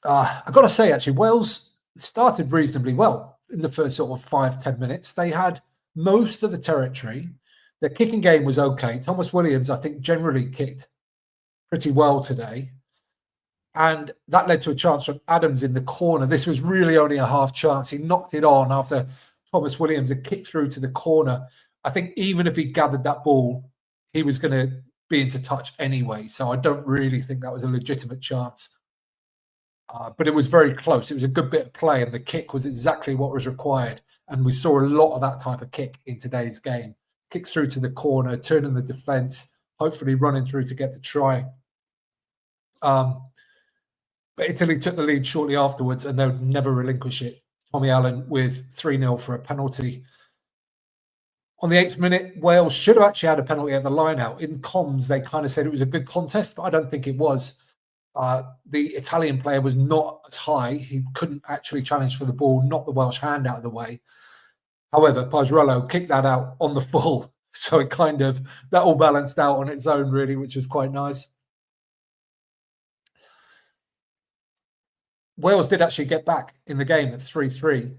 I've got to say, actually, Wales started reasonably well in the first sort of 5-10 minutes. They had most of the territory. Their kicking game was okay. Thomas Williams, I think, generally kicked pretty well today. And that led to a chance from Adams in the corner. This was really only a half chance. He knocked it on after Thomas Williams had kicked through to the corner. I think even if he gathered that ball, he was going to be into touch anyway. So I don't really think that was a legitimate chance. But it was very close. It was a good bit of play, and the kick was exactly what was required. And we saw a lot of that type of kick in today's game. Kicks through to the corner, turning the defence, hopefully running through to get the try. But Italy took the lead shortly afterwards, and they would never relinquish it. Tommy Allen with 3-0 for a penalty. On the 8th minute, Wales should have actually had a penalty at the line-out. In comms, they kind of said it was a good contest, but I don't think it was. The Italian player was not as high. He couldn't actually challenge for the ball, knock the Welsh hand out of the way. However, Pajarello kicked that out on the full. So it kind of, that all balanced out on its own, really, which was quite nice. Wales did actually get back in the game at 3-3.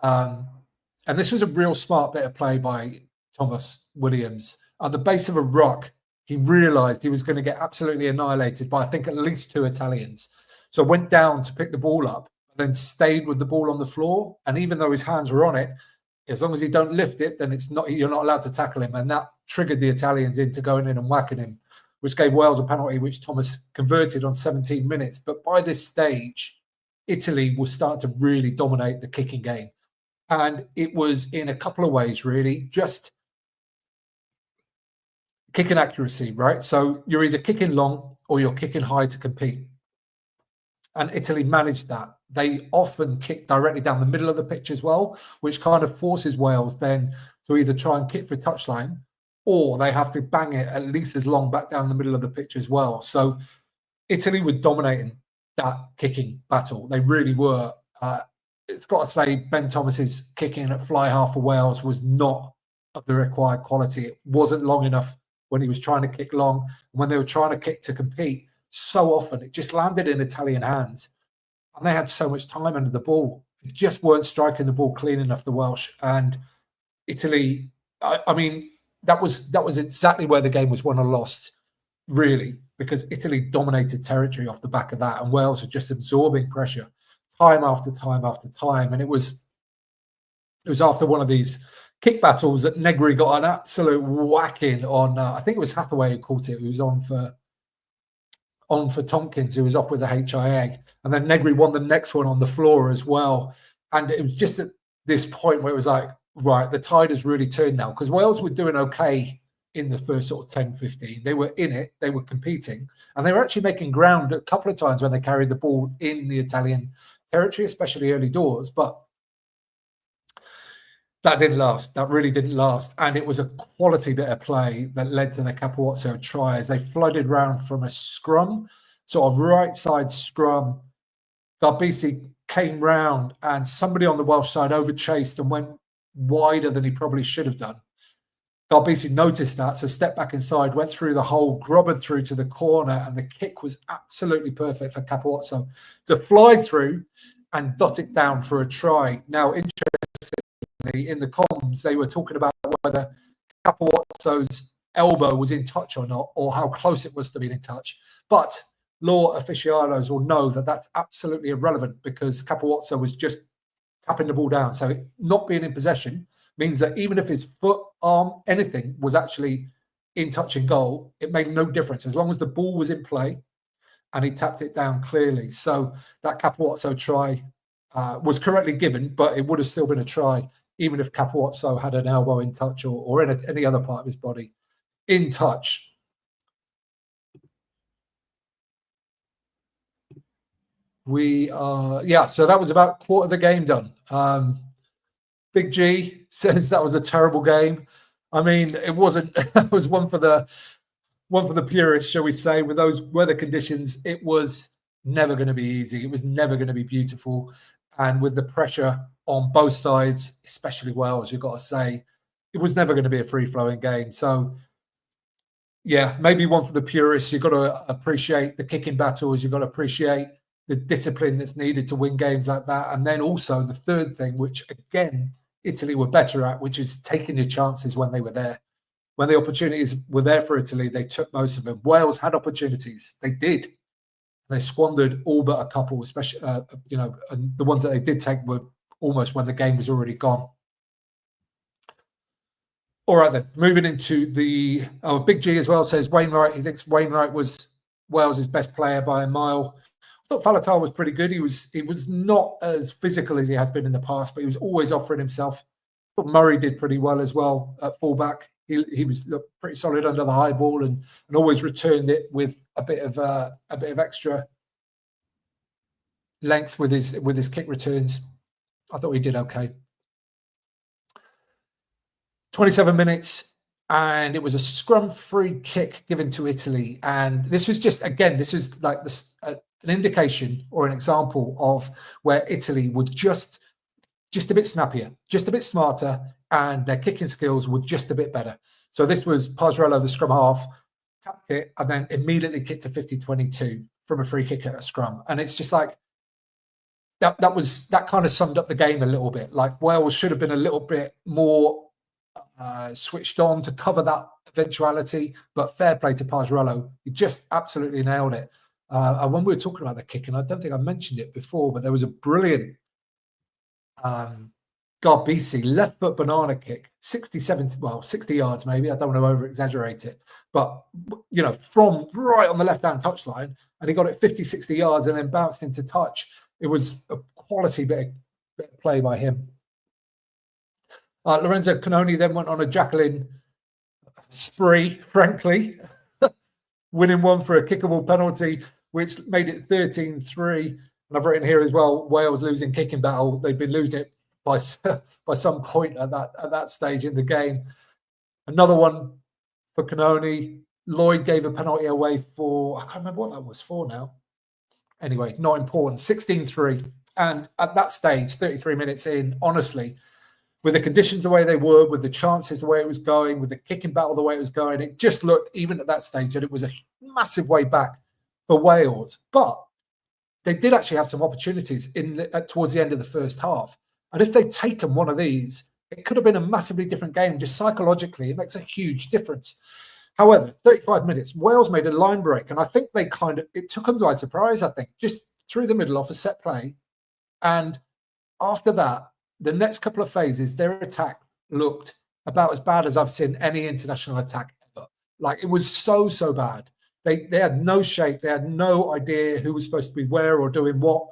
And this was a real smart bit of play by Thomas Williams. At the base of a ruck, he realised he was going to get absolutely annihilated by, I think, at least 2 Italians. So went down to pick the ball up, then stayed with the ball on the floor. And even though his hands were on it, as long as you don't lift it, then you're not allowed to tackle him. And that triggered the Italians into going in and whacking him, which gave Wales a penalty, which Thomas converted on 17 minutes. But by this stage, Italy was starting to really dominate the kicking game. And it was in a couple of ways, really, just kicking accuracy, right? So you're either kicking long or you're kicking high to compete. And Italy managed that. They often kick directly down the middle of the pitch as well, which kind of forces Wales then to either try and kick for touchline, or they have to bang it at least as long back down the middle of the pitch as well. So Italy were dominating that kicking battle. They really were. It's got to say, Ben Thomas's kicking at fly half for Wales was not of the required quality. It wasn't long enough when he was trying to kick long. When they were trying to kick to compete, so often it just landed in Italian hands. And they had so much time under the ball. They just weren't striking the ball clean enough, the Welsh. And Italy, I mean, that was exactly where the game was won or lost, really, because Italy dominated territory off the back of that. And Wales were just absorbing pressure time after time after time. And it was after one of these kick battles that Negri got an absolute whacking on, I think it was Hathaway who caught it. He was on for Tompkins, who was off with the HIA. And then Negri won the next one on the floor as well. And it was just at this point where it was like, right, the tide has really turned now, because Wales were doing okay in the first sort of 10, 15. They were in it, they were competing, and they were actually making ground a couple of times when they carried the ball in the Italian territory, especially early doors. But that didn't last. That really didn't last. And it was a quality bit of play that led to the Capozzo try as they flooded round from a scrum, sort of right side scrum. Garbisi came round and somebody on the Welsh side overchased and went wider than he probably should have done. Garbisi noticed that, so stepped back inside, went through the hole, grubbered through to the corner, and the kick was absolutely perfect for Capozzo to fly through and dot it down for a try. Now, interestingly, in the comms, they were talking about whether Capozzo's elbow was in touch or not, or how close it was to being in touch. But law aficionados will know that that's absolutely irrelevant, because Capozzo was just tapping the ball down. So not being in possession means that even if his foot, arm, anything was actually in touch and goal, it made no difference as long as the ball was in play and he tapped it down clearly. So that Capozzo try was correctly given, but it would have still been a try, even if Capozzo had an elbow in touch or any other part of his body in touch. So that was about quarter of the game done. Big G says that was a terrible game. I mean, it wasn't. It was one for the purists, shall we say? With those weather conditions, it was never going to be easy. It was never going to be beautiful, and with the pressure on both sides, especially Wales, you've got to say, it was never going to be a free-flowing game. So, yeah, maybe one for the purists. You've got to appreciate the kicking battles. You've got to appreciate the discipline that's needed to win games like that. And then also the third thing, which again, Italy were better at, which is taking your chances when they were there. When the opportunities were there for Italy, they took most of them. Wales had opportunities. They did. They squandered all but a couple, especially, and the ones that they did take were almost when the game was already gone. All right, then. Moving into the Big G as well says Wainwright. He thinks Wainwright was Wales' best player by a mile. I thought Faletau was pretty good. He was not as physical as he has been in the past, but he was always offering himself. I thought Murray did pretty well as well at fullback. He was pretty solid under the high ball and always returned it with a bit of extra length with his kick returns. I thought he did okay. 27 minutes, and it was a scrum free kick given to Italy. And this was just, again, this is like this, an indication or an example of where Italy would just a bit snappier, just a bit smarter, and their kicking skills were just a bit better. So this was Pazzarello, the scrum half, tapped it, and then immediately kicked to 50-22 from a free kick at a scrum. And it's just like, that kind of summed up the game a little bit. Like Wales should have been a little bit more switched on to cover that eventuality, but fair play to Pazzarello. He just absolutely nailed it. And when we were talking about the kicking, I don't think I mentioned it before, but there was a brilliant Garbisi left foot banana kick, 60 yards maybe. I don't want to over exaggerate it, but from right on the left hand touchline, and he got it 50-60 yards and then bounced into touch. It was a quality bit of play by him. Lorenzo Canoni then went on a Jacqueline spree, frankly, winning one for a kickable penalty, which made it 13-3. And I've written here as well, Wales losing kicking battle. They've been losing it by some point at that stage in the game. Another one for Canoni. Lloyd gave a penalty away for, I can't remember what that was for now. Anyway, not important. 16-3. And at that stage, 33 minutes in, honestly, with the conditions the way they were, with the chances the way it was going, with the kicking battle the way it was going, it just looked, even at that stage, that it was a massive way back for Wales. But they did actually have some opportunities towards the end of the first half. And if they'd taken one of these, it could have been a massively different game. Just psychologically, it makes a huge difference. However, 35 minutes, Wales made a line break. And I think it took them by surprise, I think, just through the middle off a set play. And after that, the next couple of phases, their attack looked about as bad as I've seen any international attack ever. Like, it was so bad. They had no shape. They had no idea who was supposed to be where or doing what.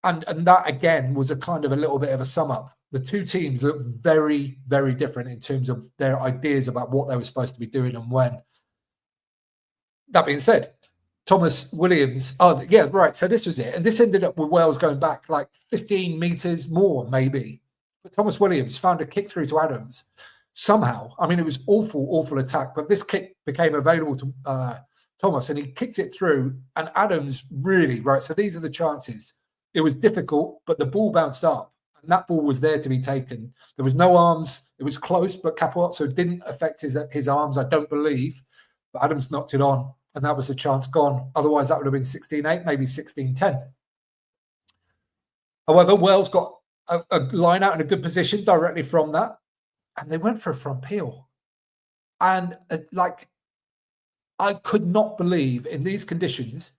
And that, again, was a kind of a little bit of a sum up. The two teams looked very, very different in terms of their ideas about what they were supposed to be doing and when. That being said, Thomas Williams, so this was it. And this ended up with Wales going back like 15 metres more, maybe. But Thomas Williams found a kick through to Adams somehow. I mean, it was awful attack, but this kick became available to Thomas, and he kicked it through, and Adams really, so these are the chances. It was difficult, but the ball bounced up, and that ball was there to be taken. There was no arms. It was close, but Capuozzo didn't affect his arms, I don't believe. But Adams knocked it on, and that was the chance gone. Otherwise, that would have been 16-8, maybe 16-10. However, Wales got a line out in a good position directly from that, and they went for a front peel. And I could not believe in these conditions,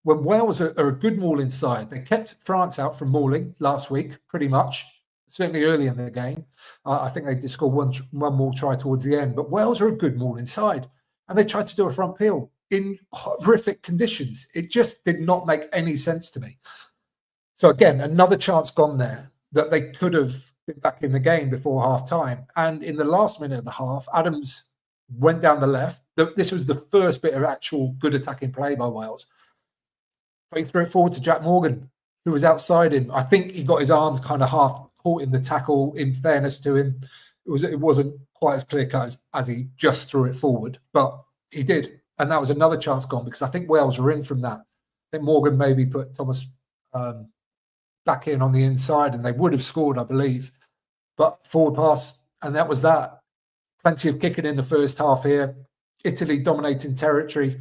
when Wales are a good mauling side. They kept France out from mauling last week, pretty much, certainly early in the game. I think they did score one more try towards the end. But Wales are a good mauling side, and they tried to do a front peel in horrific conditions. It just did not make any sense to me. So again, another chance gone there that they could have been back in the game before half-time. And in the last minute of the half, Adams went down the left. This was the first bit of actual good attacking play by Wales. He threw it forward to Jack Morgan, who was outside him. I think he got his arms kind of half caught in the tackle, in fairness to him. It wasn't quite as clear-cut as he just threw it forward, but he did. And that was another chance gone, because I think Wales were in from that. I think Morgan maybe put Thomas back in on the inside, and they would have scored, I believe. But forward pass, and that was that. Plenty of kicking in the first half here. Italy dominating territory.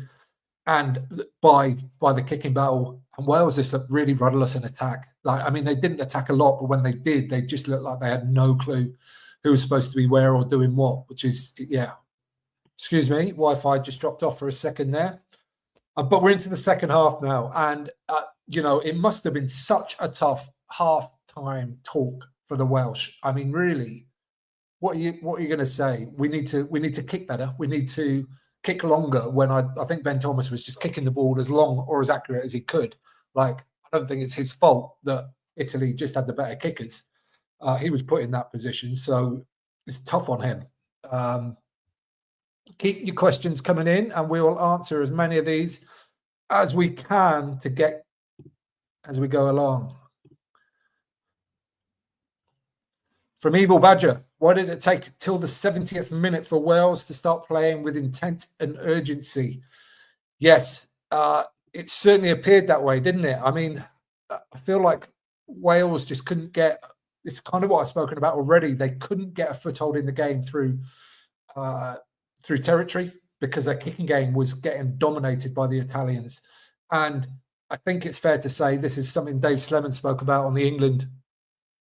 and by the kicking battle. And Wales just looked really rudderless in attack. Like, I mean, they didn't attack a lot, but when they did, they just looked like they had no clue who was supposed to be where or doing what, which is, yeah. Excuse me, Wi-Fi just dropped off for a second there. But we're into the second half now. And, it must have been such a tough half-time talk for the Welsh. I mean, really, what are you going to say? We need to kick better. We need to kick longer. When I think Ben Thomas was just kicking the ball as long or as accurate as he could. Like, I don't think it's his fault that Italy just had the better kickers. He was put in that position, so it's tough on him. Keep your questions coming in, and we will answer as many of these as we can to get as we go along. From Evil Badger, why did it take till the 70th minute for Wales to start playing with intent and urgency? Yes, it certainly appeared that way, didn't it? I mean, I feel like Wales just couldn't get, it's kind of what I've spoken about already. They couldn't get a foothold in the game through territory, because their kicking game was getting dominated by the Italians. And I think it's fair to say this is something Dave Sleman spoke about on the England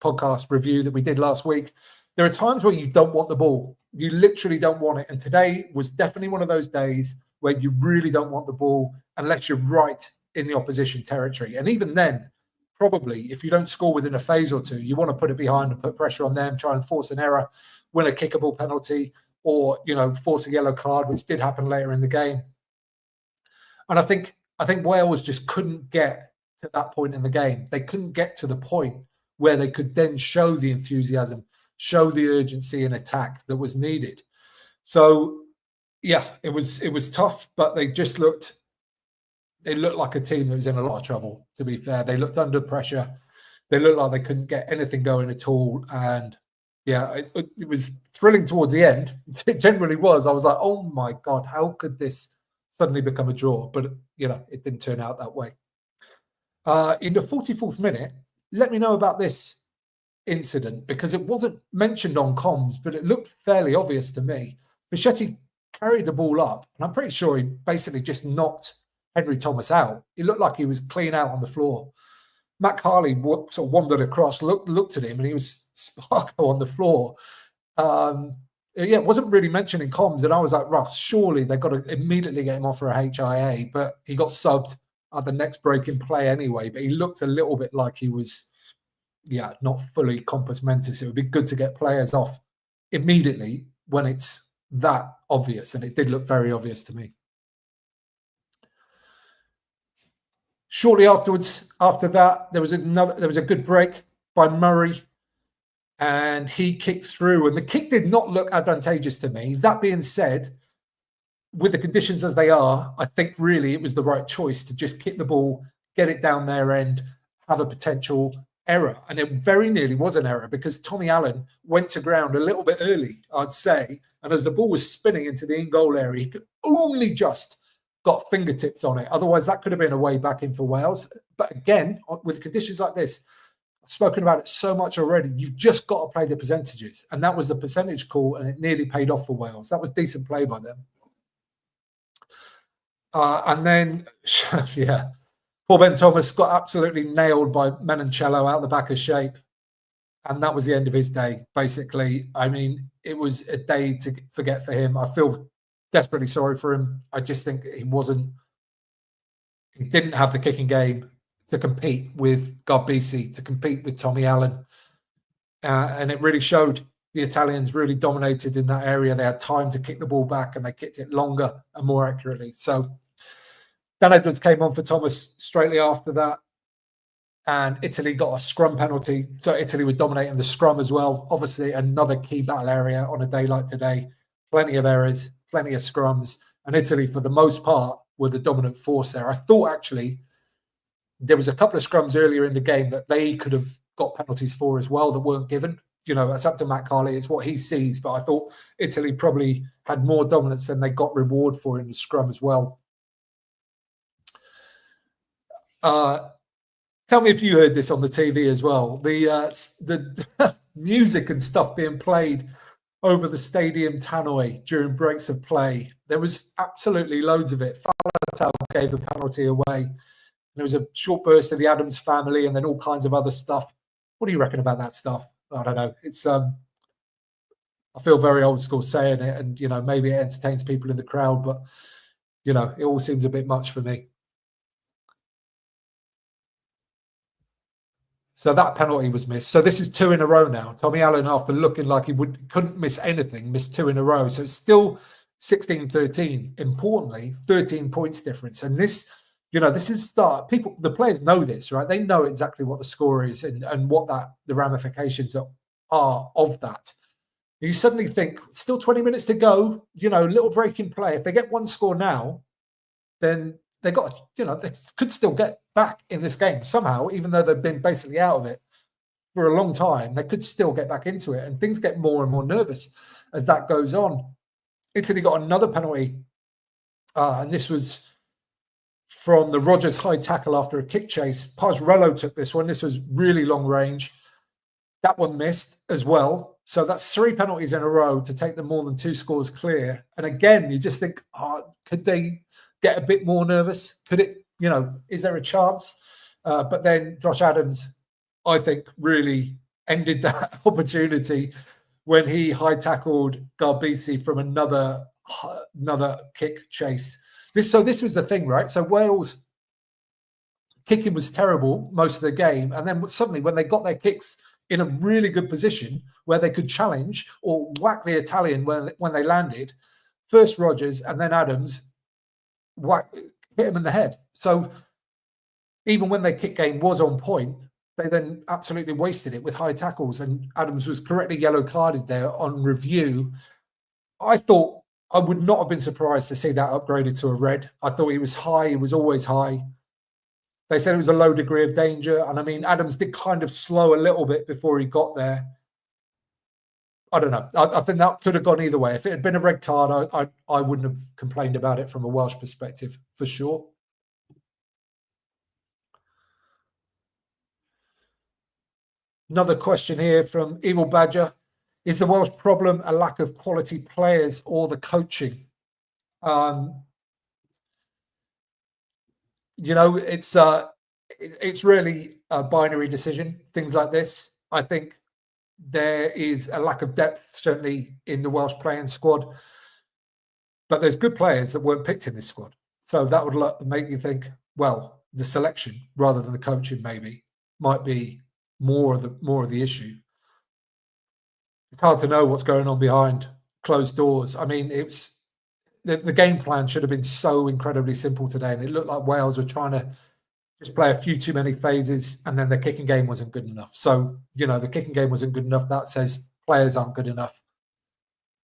podcast review that we did last week. There are times where you don't want the ball. You literally don't want it. And today was definitely one of those days where you really don't want the ball unless you're right in the opposition territory. And even then, probably, if you don't score within a phase or two, you want to put it behind and put pressure on them, try and force an error, win a kickable penalty, or, force a yellow card, which did happen later in the game. And I think Wales just couldn't get to that point in the game. They couldn't get to the point where they could then show the enthusiasm, show the urgency and attack that was needed. So, yeah, it was tough, but they looked like a team that was in a lot of trouble, to be fair. They looked under pressure. They looked like they couldn't get anything going at all. And yeah, it was thrilling towards the end. It generally was. I was like, oh my God, how could this suddenly become a draw? But, it didn't turn out that way. In the 44th minute, let me know about this incident, because it wasn't mentioned on comms, but it looked fairly obvious to me. Bichetti carried the ball up, and I'm pretty sure he basically just knocked Henry Thomas out. He looked like he was clean out on the floor. Matt Carley sort of wandered across, looked at him, and he was sparko on the floor. It wasn't really mentioned in comms, and I was like, right, surely they've got to immediately get him off for a HIA, but he got subbed at the next break in play anyway. But he looked a little bit like he was, not fully compos mentis. It would be good to get players off immediately when it's that obvious, and it did look very obvious to me. Shortly after that, there was a good break by Murray, and he kicked through, and the kick did not look advantageous to me. That being said, with the conditions as they are, I think really it was the right choice to just kick the ball, get it down their end, have a potential error. And it very nearly was an error, because Tommy Allen went to ground a little bit early, I'd say. And as the ball was spinning into the in-goal area, he could only just got fingertips on it. Otherwise, that could have been a way back in for Wales. But again, with conditions like this, I've spoken about it so much already. You've just got to play the percentages. And that was the percentage call, and it nearly paid off for Wales. That was decent play by them. And then, poor Ben Thomas got absolutely nailed by Menoncello out the back of shape. And that was the end of his day, basically. I mean, it was a day to forget for him. I feel desperately sorry for him. I just think he didn't have the kicking game to compete with Garbisi, to compete with Tommy Allen. And it really showed. The Italians really dominated in that area. They had time to kick the ball back, and they kicked it longer and more accurately. So Dan Edwards came on for Thomas straightly after that, and Italy got a scrum penalty. So Italy were dominating the scrum as well. Obviously, another key battle area on a day like today. Plenty of errors, plenty of scrums, and Italy, for the most part, were the dominant force there. I thought, actually, there was a couple of scrums earlier in the game that they could have got penalties for as well that weren't given. It's up to Matt Carley. It's what he sees. But I thought Italy probably had more dominance than they got reward for in the scrum as well. Tell me if you heard this on the TV as well. The music and stuff being played over the stadium tannoy during breaks of play. There was absolutely loads of it. Faletau gave a penalty away. There was a short burst of the Adams family and then all kinds of other stuff. What do you reckon about that stuff? I don't know. It's I feel very old school saying it, and maybe it entertains people in the crowd, but it all seems a bit much for me. So that penalty was missed. So this is 2 in a row now. Tommy Allen, after looking like he couldn't miss anything, missed 2 in a row. So it's still 16-13. Importantly, 13 points difference. And this, this is the players know this, right? They know exactly what the score is and what the ramifications are of that. You suddenly think, still 20 minutes to go, little break in play. If they get one score now, then they got, they could still get back in this game somehow, even though they've been basically out of it for a long time. They could still get back into it, and things get more and more nervous as that goes on. Italy got another penalty, and this was from the Rogers high tackle after a kick chase. Pazzarello took this one. This was really long range. That one missed as well. So that's 3 penalties in a row to take them more than 2 scores clear. And again, you just think, could they get a bit more nervous? Could it, is there a chance? But then Josh Adams, I think, really ended that opportunity when he high tackled Garbisi from another kick chase. This was the thing, right? So Wales kicking was terrible most of the game, and then suddenly when they got their kicks in a really good position where they could challenge or whack the Italian when they landed, first Rogers and then Adams hit him in the head. So even when their kick game was on point, they then absolutely wasted it with high tackles, and Adams was correctly yellow carded there on review. I thought I would not have been surprised to see that upgraded to a red. I thought he was high. He was always high. They said it was a low degree of danger. And I mean, Adams did kind of slow a little bit before he got there. I don't know. I think that could have gone either way. If it had been a red card, I wouldn't have complained about it from a Welsh perspective, for sure. Another question here from Evil Badger. Is the Welsh problem a lack of quality players or the coaching? It's really a binary decision, things like this. I think there is a lack of depth, certainly in the Welsh playing squad, but there's good players that weren't picked in this squad. So that would make you think, well, the selection rather than the coaching maybe might be more of the issue. It's hard to know what's going on behind closed doors. I mean, it's the game plan should have been so incredibly simple today, and it looked like Wales were trying to just play a few too mmany phases, and then the kicking game wasn't good enough. So, the kicking game wasn't good enough. That says players aren't good enough.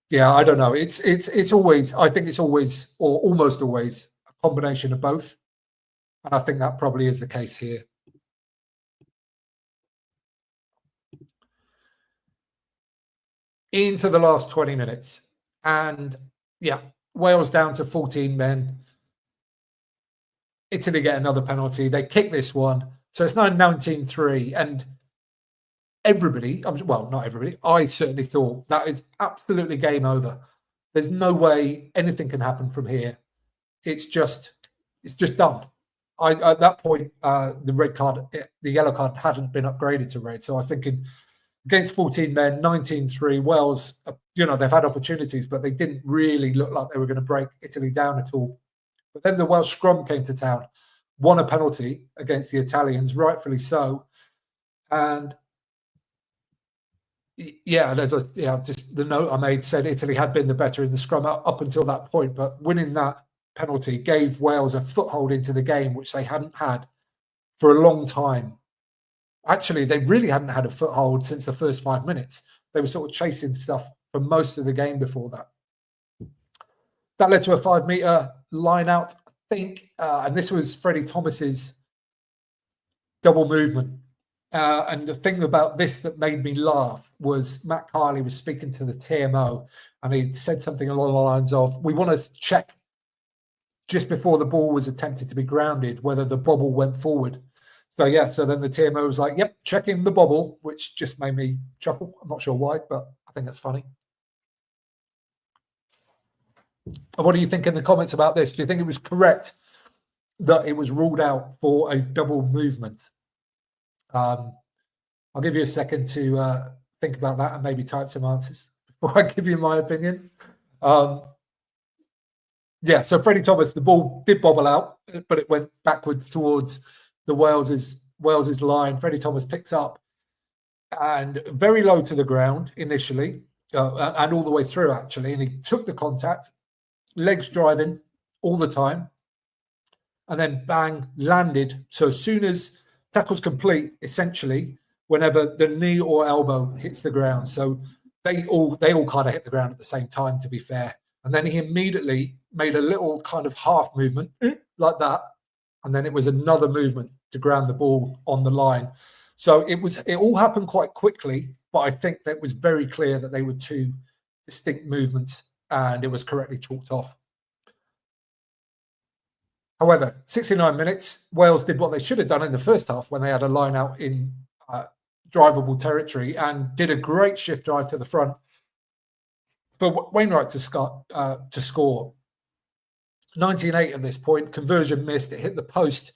Yeah, I don't know. It's always, I think it's always, or almost always, a combination of both. And I think that probably is the case here. Into the last 20 minutes. And yeah, Wales down to 14 men. Italy get another penalty. They kick this one. So it's now 19-3. And everybody, well, not everybody, I certainly thought that is absolutely game over. There's no way anything can happen from here. It's just done. At that point, the yellow card hadn't been upgraded to red. So I was thinking, against 14 men, 19-3, Wales, they've had opportunities, but they didn't really look like they were going to break Italy down at all. But then the Welsh scrum came to town, won a penalty against the Italians, rightfully so. And just the note I made said Italy had been the better in the scrum up until that point, but winning that penalty gave Wales a foothold into the game, which they hadn't had for a long time. Actually, they really hadn't had a foothold since the first 5 minutes. They were sort of chasing stuff for most of the game before that. That led to a 5-metre line out, I think, and this was Freddie Thomas's double movement. And the thing about this that made me laugh was Matt Carley was speaking to the TMO, and he said something along the lines of, we want to check just before the ball was attempted to be grounded whether the bobble went forward. So then the TMO was like, yep, checking the bobble, which just made me chuckle. I'm not sure why, but I think that's funny. What do you think in the comments about this? Do you think it was correct that it was ruled out for a double movement? I'll give you a second to think about that and maybe type some answers before I give you my opinion. Yeah, so Freddie Thomas, the ball did bobble out, but it went backwards towards the Wales's line. Freddie Thomas picks up and very low to the ground initially, and all the way through actually, and he took the contact, legs driving all the time, and then bang, landed. So as soon as tackle's complete, essentially, whenever the knee or elbow hits the ground. So they all kind of hit the ground at the same time, to be fair. And then he immediately made a little kind of half movement like that. And then it was another movement to ground the ball on the line. So it all happened quite quickly, but I think that it was very clear that they were two distinct movements and it was correctly chalked off. However, 69 minutes, Wales did what they should have done in the first half when they had a line out in drivable territory and did a great shift drive to the front for Wainwright to score. 19-8 at this point, conversion missed, it hit the post.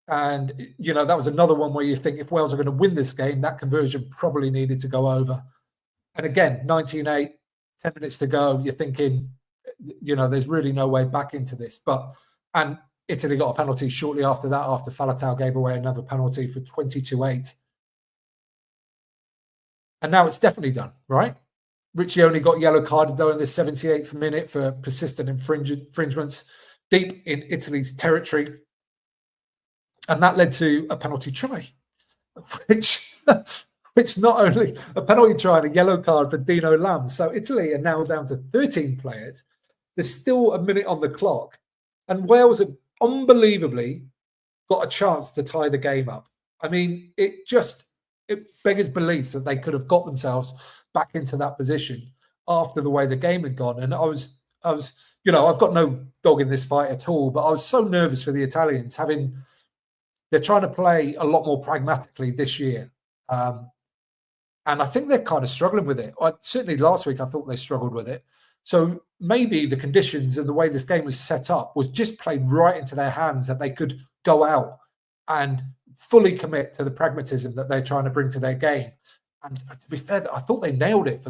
And, you know, that was another one where you think if Wales are going to win this game, that conversion probably needed to go over. And again, 19-8, 10 minutes to go, you're thinking, you know, there's really no way back into this. And Italy got a penalty shortly after that, after Faletau gave away another penalty for 22-8. And now it's definitely done, right? Richie only got yellow carded, though, in the 78th minute for persistent infringements deep in Italy's territory. And that led to a penalty try, which not only a penalty try and a yellow card for Dino Lam. So Italy are now down to 13 players. There's still a minute on the clock. And Wales have unbelievably got a chance to tie the game up. I mean, it beggars belief that they could have got themselves back into that position after the way the game had gone. And I was, you know, I've got no dog in this fight at all, but I was so nervous for the Italians they're trying to play a lot more pragmatically this year. And I think they're kind of struggling with it. Certainly last week, I thought they struggled with it. So maybe the conditions and the way this game was set up was just played right into their hands, that they could go out and fully commit to the pragmatism that they're trying to bring to their game. And to be fair, I thought they nailed it for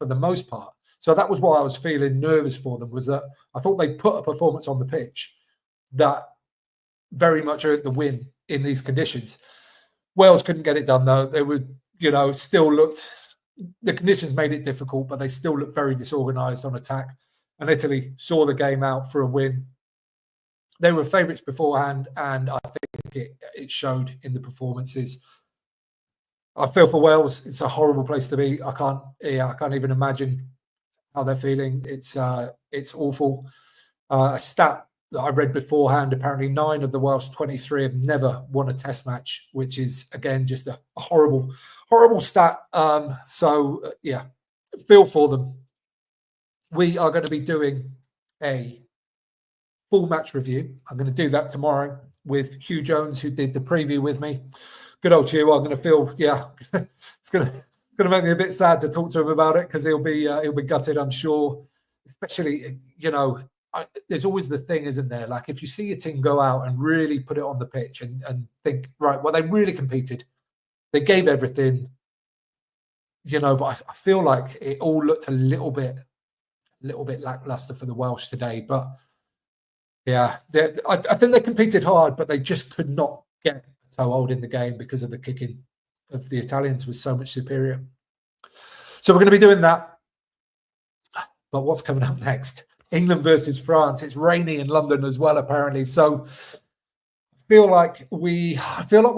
the most part. So that was why I was feeling nervous for them, was that I thought they put a performance on the pitch that very much earned the win in these conditions. Wales couldn't get it done, though. They were, you know, the conditions made it difficult, but they still looked very disorganised on attack. And Italy saw the game out for a win. They were favourites beforehand, and I think it showed in the performances. I feel for Wales. It's a horrible place to be. I can't even imagine how they're feeling. It's awful. A stat that I read beforehand, apparently 9 of the Welsh 23 have never won a test match, which is, again, just a horrible, horrible stat. Yeah, feel for them. We are going to be doing a full match review. I'm going to do that tomorrow with Hugh Jones, who did the preview with me. Good old Hugh. I'm going to feel, yeah, it's going to make me a bit sad to talk to him about it, because he'll be gutted, I'm sure. Especially, you know, there's always the thing, isn't there? Like, if you see your team go out and really put it on the pitch and think, right, well, they really competed, they gave everything, you know, but I feel like it all looked a little bit lackluster for the Welsh today. But yeah, I think they competed hard, but they just could not get a toehold in the game because of the kicking of the Italians was so much superior. So we're going to be doing that. But what's coming up next? England versus France. It's rainy in London as well, apparently. So I feel like we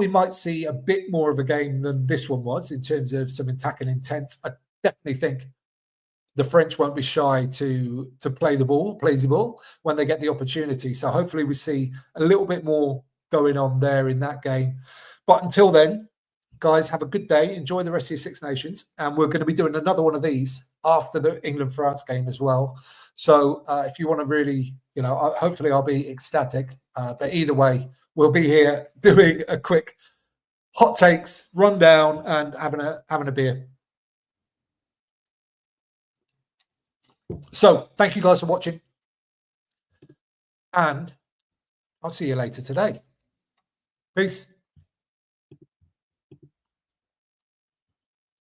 might see a bit more of a game than this one was in terms of some attacking intent. I definitely think the French won't be shy to play the ball when they get the opportunity. So hopefully we see a little bit more going on there in that game. But until then, guys, have a good day. Enjoy the rest of your Six Nations. And we're going to be doing another one of these after the England-France game as well. So if you want to really, you know, hopefully I'll be ecstatic. But either way, we'll be here doing a quick hot takes, rundown, and having a beer. So thank you guys for watching. And I'll see you later today. Peace.